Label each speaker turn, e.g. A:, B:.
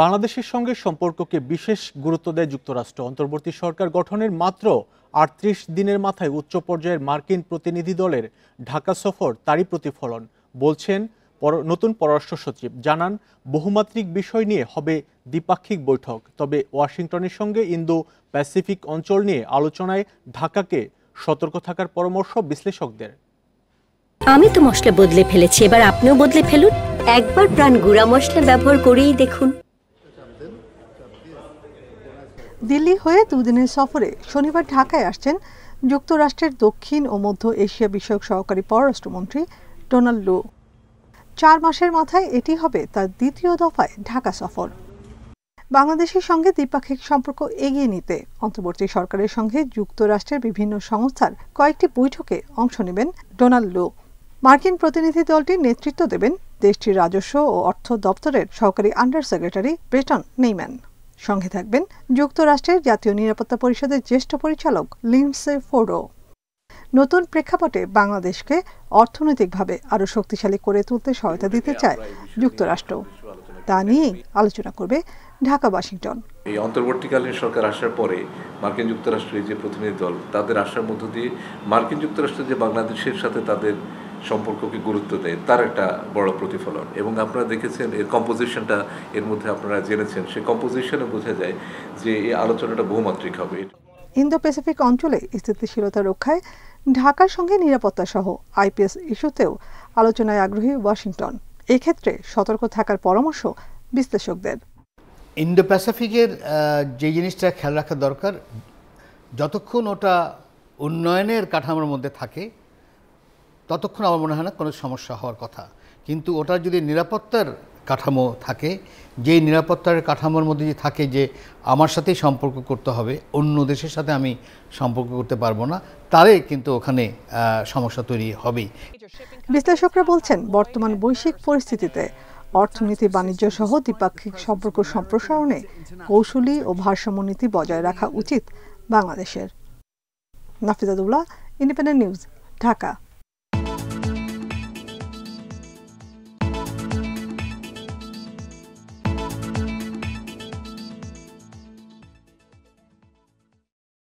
A: বাংলাদেশের সঙ্গে সম্পর্ককে বিশেষ গুরুত্ব দেয় যুক্তরাষ্ট্র। অন্তর্বর্তী সরকার গঠনের মাত্র ৩৮ দিনের মাথায় উচ্চ পর্যায়ের মার্কিন প্রতিনিধি দলের ঢাকা সফর তারই প্রতিফলন বলছেন নতুন পররাষ্ট্র সচিব। জানান, বহুমাত্রিক বিষয় নিয়ে হবে দ্বিপাক্ষিক বৈঠক, তবে ওয়াশিংটনের সঙ্গে ইন্দো প্যাসিফিক অঞ্চল নিয়ে আলোচনায় ঢাকাকে সতর্ক থাকার পরামর্শ বিশ্লেষকদের।
B: আমি তো মশলা বদলে ফেলেছি, এবার আপনিও বদলে ফেলুন। একবার প্রাণ গুঁড়া মশলা ব্যবহার করেই দেখুন।
C: দিল্লি হয়ে দুদিনের সফরে শনিবার ঢাকায় আসছেন যুক্তরাষ্ট্রের দক্ষিণ ও মধ্য এশিয়া বিষয়ক সহকারী পররাষ্ট্রমন্ত্রী ডোনাল্ড লু। 4 মাসের মাথায় এটি হবে তার দ্বিতীয় দফায় ঢাকা সফর। বাংলাদেশের সঙ্গে দ্বিপাক্ষিক সম্পর্ক এগিয়ে নিতে অন্তর্বর্তী সরকারের সঙ্গে যুক্তরাষ্ট্রের বিভিন্ন সংস্থার কয়েকটি বৈঠকে অংশ নেবেন ডোনাল্ড লু। মার্কিন প্রতিনিধি দলটির নেতৃত্ব দেবেন দেশটির রাজস্ব ও অর্থ দপ্তরের সহকারী আন্ডার সেক্রেটারি ব্রেটন নেইম্যান। সঙ্গে থাকবেন যুক্তরাষ্ট্রের জাতীয় নিরাপত্তা পরিষদের জ্যেষ্ঠ পরিচালক লিন্ডসে ফোর্ডও। নতুন প্রেক্ষাপটে বাংলাদেশকে অর্থনৈতিকভাবে আরও শক্তিশালী করে তুলতে সহায়তা দিতে চায় যুক্তরাষ্ট্র। তা নিয়েই আলোচনা করবে ঢাকা ওয়াশিংটন।
D: এই অন্তর্বর্তীকালীন সরকার আসার পরে মার্কিন যুক্তরাষ্ট্রের যে প্রতিনিধি দল তাদের আসার মধ্য দিয়ে মার্কিন যুক্তরাষ্ট্র যে বাংলাদেশের সাথে তাদের সম্পর্ককে গুরুত্ব দেয় তার একটা বড় প্রতিফলন। এবং আপনারা দেখেছেন এর কম্পোজিশনটা, এর মধ্যে আপনারা জেনেছেন সেই কম্পোজিশনে বোঝা যায় যে এই আলোচনাটা বহুমাত্রিক হবে।
C: ইন্দো প্যাসিফিক অঞ্চলে স্থিতিশীলতা রক্ষায় ঢাকার সঙ্গে নিরাপত্তা সহ আইপিএস ইস্যুতেও আলোচনায় আগ্রহী ওয়াশিংটন। এক্ষেত্রে সতর্ক থাকার পরামর্শ বিশ্লেষকদের।
E: ইন্দো প্যাসিফিকের যে জিনিসটা খেয়াল রাখা দরকার, যতক্ষণ ওটা উন্নয়নের কাঠামোর মধ্যে থাকে ততক্ষণ আমার মনে হয় না কোনো সমস্যা হওয়ার কথা। কিন্তু ওটা যদি নিরাপত্তার কাঠামো থাকে, যেই নিরাপত্তার কাঠামোর মধ্যে যে থাকে যে আমার সাথেই সম্পর্ক করতে হবে, অন্য দেশের সাথে আমি সম্পর্ক করতে পারবো না, তাহলে কিন্তু ওখানে সমস্যা তৈরি হবেই।
C: বিশ্লেষকরা বলছেন, বর্তমান বৈশ্বিক পরিস্থিতিতে অর্থনীতি, বাণিজ্য সহ দ্বিপাক্ষিক সম্পর্ক সম্প্রসারণে কৌশলী ও ভারসাম্য নীতি বজায় রাখা উচিত বাংলাদেশের। নাফিজাতুল্লাহ, ইন্ডিপেন্ডেন্ট নিউজ, ঢাকা।